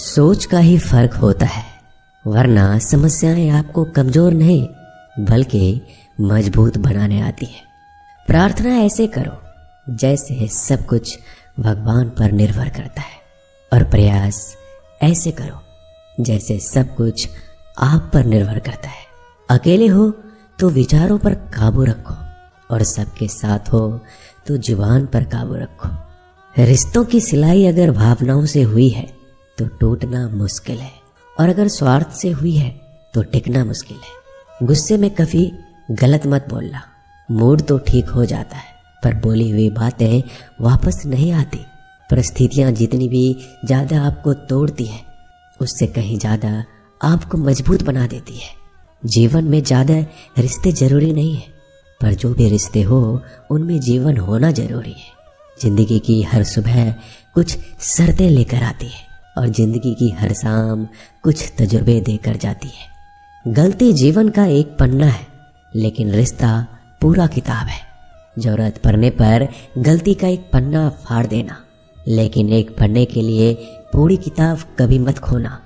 सोच का ही फर्क होता है, वरना समस्याएं आपको कमजोर नहीं बल्कि मजबूत बनाने आती है। प्रार्थना ऐसे करो जैसे सब कुछ भगवान पर निर्भर करता है, और प्रयास ऐसे करो जैसे सब कुछ आप पर निर्भर करता है। अकेले हो तो विचारों पर काबू रखो, और सबके साथ हो तो जुबान पर काबू रखो। रिश्तों की सिलाई अगर भावनाओं से हुई है तो टूटना मुश्किल है, और अगर स्वार्थ से हुई है तो टिकना मुश्किल है। गुस्से में कभी गलत मत बोलना, मूड तो ठीक हो जाता है पर बोली हुई बातें वापस नहीं आती। परिस्थितियां जितनी भी ज्यादा आपको तोड़ती है उससे कहीं ज्यादा आपको मजबूत बना देती है। जीवन में ज्यादा रिश्ते जरूरी नहीं है, पर जो भी रिश्ते हो उनमें जीवन होना जरूरी है। जिंदगी की हर सुबह कुछ शर्तें लेकर आती है, और जिंदगी की हर शाम कुछ तजुर्बे देकर जाती है। गलती जीवन का एक पन्ना है, लेकिन रिश्ता पूरा किताब है। जरूरत पड़ने पर गलती का एक पन्ना फाड़ देना, लेकिन एक पन्ने के लिए पूरी किताब कभी मत खोना।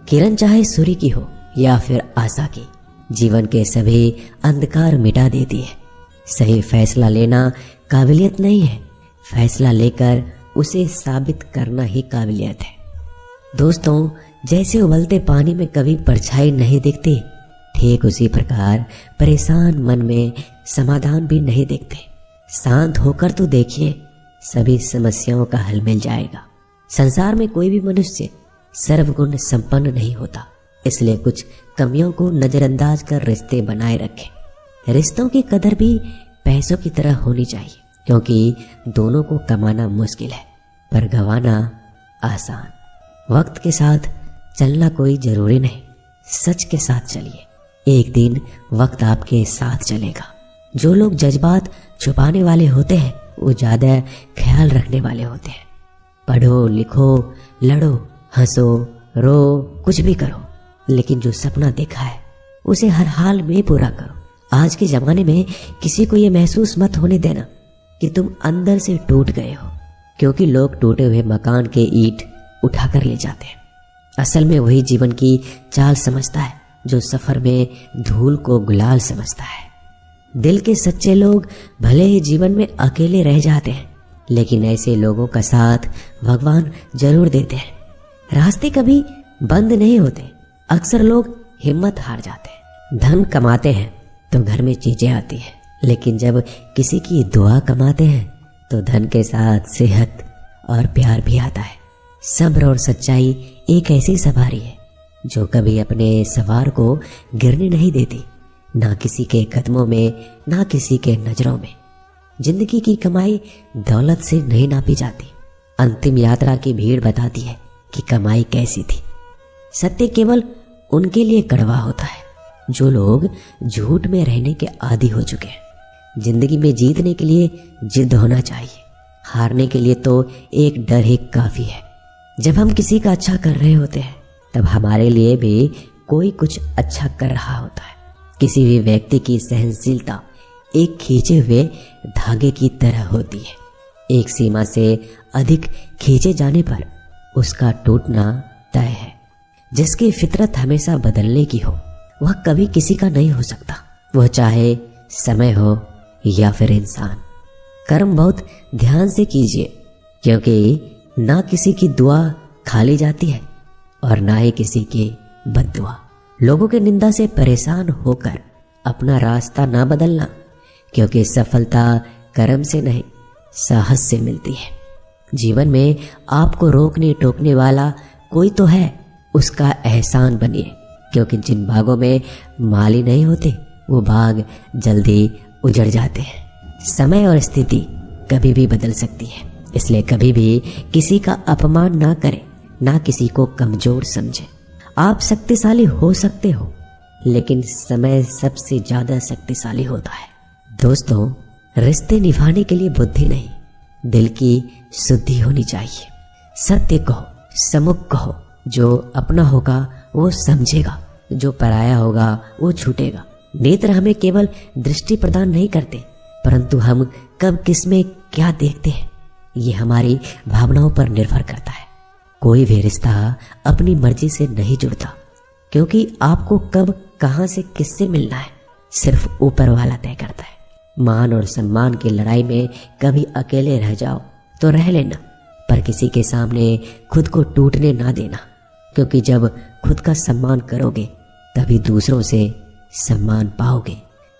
किरण चाहे सूर्य की हो या फिर आशा की, जीवन के सभी अंधकार मिटा देती है। सही फैसला लेना काबिलियत नहीं है, फैसला लेकर उसे साबित करना ही काबिलियत है। दोस्तों, जैसे उबलते पानी में कभी परछाई नहीं दिखती, ठीक उसी प्रकार परेशान मन में समाधान भी नहीं दिखते। शांत होकर तो देखिए, सभी समस्याओं का हल मिल जाएगा। संसार में कोई भी मनुष्य सर्वगुण संपन्न नहीं होता, इसलिए कुछ कमियों को नजरअंदाज कर रिश्ते बनाए रखें। रिश्तों की कदर भी पैसों की तरह होनी चाहिए, क्योंकि दोनों को कमाना मुश्किल है पर गंवाना आसान। वक्त के साथ चलना कोई जरूरी नहीं, सच के साथ चलिए, एक दिन वक्त आपके साथ चलेगा। जो लोग जज्बात छुपाने वाले होते हैं वो ज्यादा ख्याल रखने वाले होते हैं। पढ़ो, लिखो, लड़ो, हंसो, रो, कुछ भी करो, लेकिन जो सपना देखा है उसे हर हाल में पूरा करो। आज के जमाने में किसी को ये महसूस मत होने देना कि तुम अंदर से टूट गए हो, क्योंकि लोग टूटे हुए मकान के ईंट उठा कर ले जाते हैं। असल में वही जीवन की चाल समझता है जो सफर में धूल को गुलाल समझता है। दिल के सच्चे लोग भले ही जीवन में अकेले रह जाते हैं, लेकिन ऐसे लोगों का साथ भगवान जरूर देते हैं। रास्ते कभी बंद नहीं होते, अक्सर लोग हिम्मत हार जाते हैं। धन कमाते हैं तो घर में चीजें आती हैं, लेकिन जब किसी की दुआ कमाते हैं तो धन के साथ सेहत और प्यार भी आता है। सब्र और सच्चाई एक ऐसी सवारी है जो कभी अपने सवार को गिरने नहीं देती, ना किसी के कदमों में, ना किसी के नजरों में। जिंदगी की कमाई दौलत से नहीं नापी जाती, अंतिम यात्रा की भीड़ बताती है कि कमाई कैसी थी। सत्य केवल उनके लिए कड़वा होता है जो लोग झूठ में रहने के आदी हो चुके हैं। जिंदगी में जीतने के लिए जिद होना चाहिए, हारने के लिए तो एक डर ही काफी है। जब हम किसी का अच्छा कर रहे होते हैं तब हमारे लिए भी कोई कुछ अच्छा कर रहा होता है। किसी भी व्यक्ति की सहनशीलता एक खींचे हुए धागे की तरह होती है। एक सीमा से अधिक खींचे जाने पर उसका टूटना तय है। जिसकी फितरत हमेशा बदलने की हो वह कभी किसी का नहीं हो सकता, वह चाहे समय हो या फिर इंसान। कर्म बहुत ध्यान से कीजिए, क्योंकि ना किसी की दुआ खाली जाती है और ना ही किसी की बद्दुआ। लोगों के निंदा से परेशान होकर अपना रास्ता ना बदलना, क्योंकि सफलता कर्म से नहीं साहस से मिलती है। जीवन में आपको रोकने टोकने वाला कोई तो है, उसका एहसान बनिए, क्योंकि जिन बागों में माली नहीं होते वो बाग जल्दी उजड़ जाते हैं। समय और स्थिति कभी भी बदल सकती है, इसलिए कभी भी किसी का अपमान ना करें, ना किसी को कमजोर समझें। आप शक्तिशाली हो सकते हो, लेकिन समय सबसे ज्यादा शक्तिशाली होता है। दोस्तों, रिश्ते निभाने के लिए बुद्धि नहीं, दिल की शुद्धि होनी चाहिए। सत्य कहो, सम्मुख कहो, जो अपना होगा वो समझेगा, जो पराया होगा वो छूटेगा। नेत्र हमें केवल दृष्टि प्रदान नहीं करते, परंतु हम कब किसमें क्या देखते हैं ये हमारी भावनाओं पर निर्भर करता है। कोई भी रिश्ता अपनी मर्जी से नहीं जुड़ता, क्योंकि आपको कब कहां से किससे मिलना है सिर्फ ऊपर वाला तय करता है। मान और सम्मान की लड़ाई में कभी अकेले रह जाओ तो रह लेना, पर किसी के सामने खुद को टूटने ना देना, क्योंकि जब खुद का सम्मान करोगे तभी दूसरों से सम्मान पाओगे।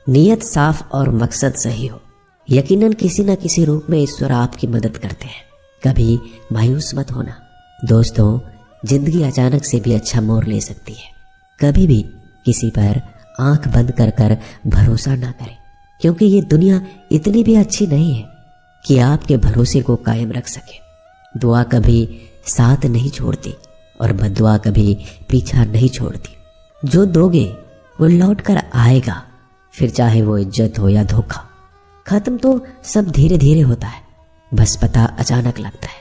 नियत साफ और मकसद सही हो, यकीनन किसी न किसी रूप में ईश्वर आपकी मदद करते हैं। कभी मायूस मत होना दोस्तों, जिंदगी अचानक से भी अच्छा मोड़ ले सकती है। कभी भी किसी पर आंख बंद कर कर भरोसा ना करें, क्योंकि ये दुनिया इतनी भी अच्छी नहीं है कि आपके भरोसे को कायम रख सके। दुआ कभी साथ नहीं छोड़ती और बद्दुआ कभी पीछा नहीं छोड़ती। जो दोगे वो लौट कर आएगा, फिर चाहे वो इज्जत हो या धोखा। खत्म तो सब धीरे धीरे होता है, बस पता अचानक लगता है।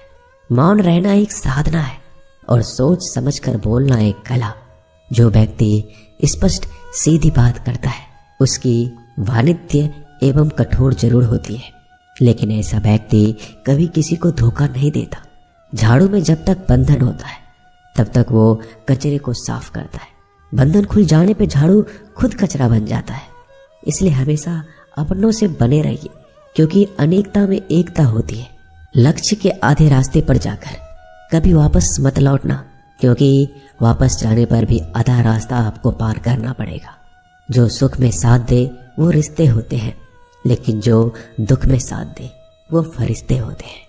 मौन रहना एक साधना है और सोच समझ कर बोलना एक कला। जो व्यक्ति स्पष्ट सीधी बात करता है उसकी वाणिज्य एवं कठोर जरूर होती है, लेकिन ऐसा व्यक्ति कभी किसी को धोखा नहीं देता। झाड़ू में जब तक बंधन होता है तब तक वो कचरे को साफ करता है। बंधन खुल जाने पे झाड़ू खुद कचरा बन जाता है। इसलिए हमेशा अपनों से बने रहिए, क्योंकि अनेकता में एकता होती है। लक्ष्य के आधे रास्ते पर जाकर कभी वापस मत लौटना, क्योंकि वापस जाने पर भी आधा रास्ता आपको पार करना पड़ेगा। जो सुख में साथ दे वो रिश्ते होते हैं, लेकिन जो दुख में साथ दे वो फरिश्ते होते हैं।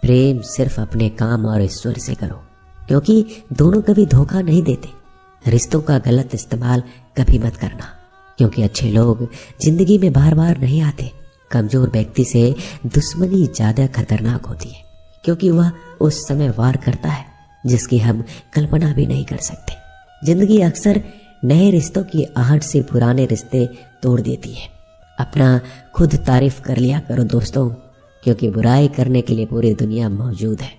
प्रेम सिर्फ अपने काम और ईश्वर से करो, क्योंकि दोनों कभी धोखा नहीं देते। रिश्तों का गलत इस्तेमाल कभी मत करना, क्योंकि अच्छे लोग जिंदगी में बार बार नहीं आते। कमजोर व्यक्ति से दुश्मनी ज्यादा खतरनाक होती है, क्योंकि वह उस समय वार करता है जिसकी हम कल्पना भी नहीं कर सकते। जिंदगी अक्सर नए रिश्तों की आहट से पुराने रिश्ते तोड़ देती है। अपना खुद तारीफ कर लिया करो दोस्तों, क्योंकि बुराई करने के लिए पूरी दुनिया मौजूद है।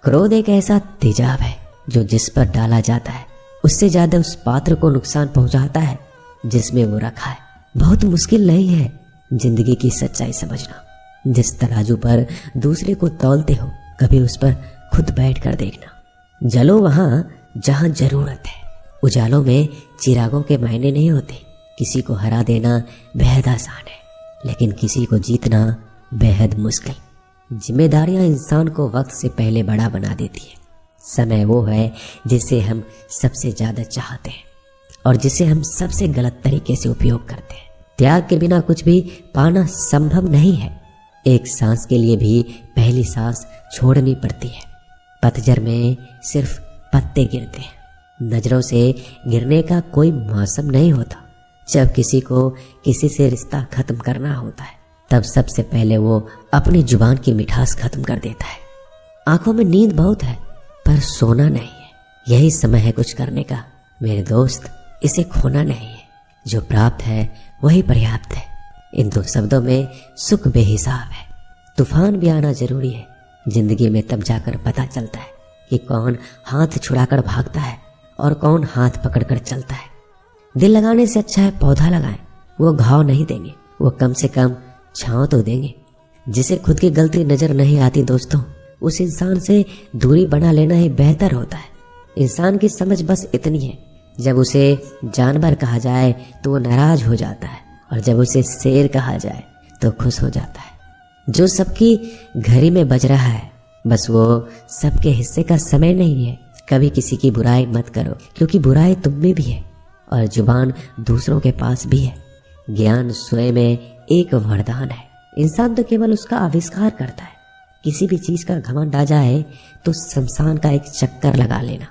क्रोध एक ऐसा तेजाब है जो जिस पर डाला जाता है उससे ज्यादा उस पात्र को नुकसान पहुंचाता है जिसमें वो रखा है। बहुत मुश्किल नहीं है जिंदगी की सच्चाई समझना। जिस तराजू पर दूसरे को तौलते हो कभी उस पर खुद बैठ कर देखना। जलो वहां जहां जरूरत है। उजालों में चिरागों के मायने नहीं होते। किसी को हरा देना बेहद आसान है, लेकिन किसी को जीतना बेहद मुश्किल। जिम्मेदारियां इंसान को वक्त से पहले बड़ा बना देती है। समय वो है जिसे हम सबसे ज्यादा चाहते हैं और जिसे हम सबसे गलत तरीके से उपयोग करते हैं। त्याग के बिना कुछ भी पाना संभव नहीं है। एक सांस के लिए भी पहली सांस छोड़नी पड़ती है। पतझड़ में सिर्फ पत्ते गिरते हैं। नजरों से गिरने का कोई मौसम नहीं होता। जब किसी को किसी से रिश्ता खत्म करना होता है तब सबसे पहले वो अपनी जुबान की मिठास खत्म कर देता है। आंखों में नींद बहुत है पर सोना नहीं है। यही समय है कुछ करने का मेरे दोस्त, इसे खोना नहीं है। जो प्राप्त है वही पर्याप्त है। इन दो शब्दों में सुख बेहिसाब है। तूफान भी आना जरूरी है। जिंदगी में तब जाकर पता चलता है कि कौन हाथ छुड़ाकर भागता है और कौन हाथ पकड़कर चलता है। दिल लगाने से अच्छा है पौधा लगाएं। वो घाव नहीं देंगे, वो कम से कम छांव तो देंगे। जिसे खुद की गलती नजर नहीं आती दोस्तों, उस इंसान से दूरी बना लेना ही बेहतर होता है। इंसान की समझ बस इतनी है, जब उसे जानवर कहा जाए तो वो नाराज हो जाता है और जब उसे शेर कहा जाए तो खुश हो जाता है। जो सबकी घड़ी में बज रहा है बस वो सबके हिस्से का समय नहीं है। कभी किसी की बुराई मत करो, क्योंकि बुराई तुम में भी है और जुबान दूसरों के पास भी है। ज्ञान स्वयं में एक वरदान है। इंसान तो केवल उसका आविष्कार करता है। किसी भी चीज का घमंड आ जाए तो शमशान का एक चक्कर लगा लेना।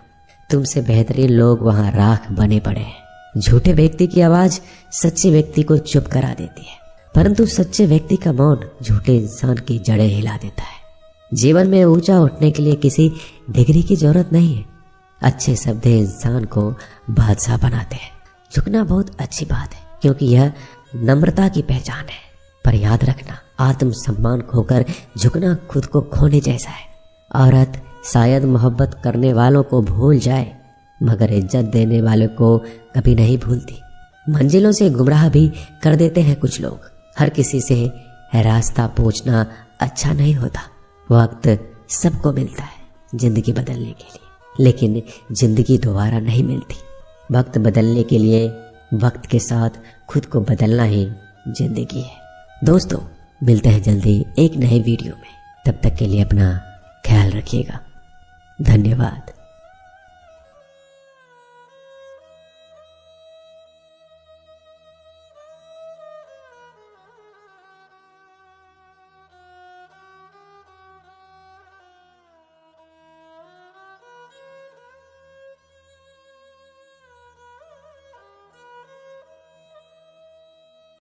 तुमसे बेहतरीन लोग वहां राख बने पड़े हैं। झूठे व्यक्ति की आवाज सच्चे व्यक्ति को चुप करा देती है, परंतु सच्चे व्यक्ति का मौन झूठे इंसान की जड़ें हिला देता है। जीवन में ऊंचा उठने के लिए किसी डिग्री की जरूरत नहीं है। अच्छे शब्द इंसान को बादशाह बनाते हैं। झुकना बहुत अच्छी बात है, क्योंकि यह नम्रता की पहचान है। पर याद रखना, आत्मसम्मान खोकर झुकना खुद को खोने जैसा है। औरत शायद मोहब्बत करने वालों को भूल जाए, मगर इज्जत देने वालों को कभी नहीं भूलती। मंजिलों से गुमराह भी कर देते हैं कुछ लोग। हर किसी से रास्ता पूछना अच्छा नहीं होता। वक्त सबको मिलता है जिंदगी बदलने के लिए। लेकिन जिंदगी दोबारा नहीं मिलती। वक्त बदलने के लिए वक्त के साथ खुद को बदलना ही जिंदगी है। दोस्तों, मिलते हैं जल्दी एक नए वीडियो में। तब तक के लिए अपना ख्याल रखिएगा। धन्यवाद।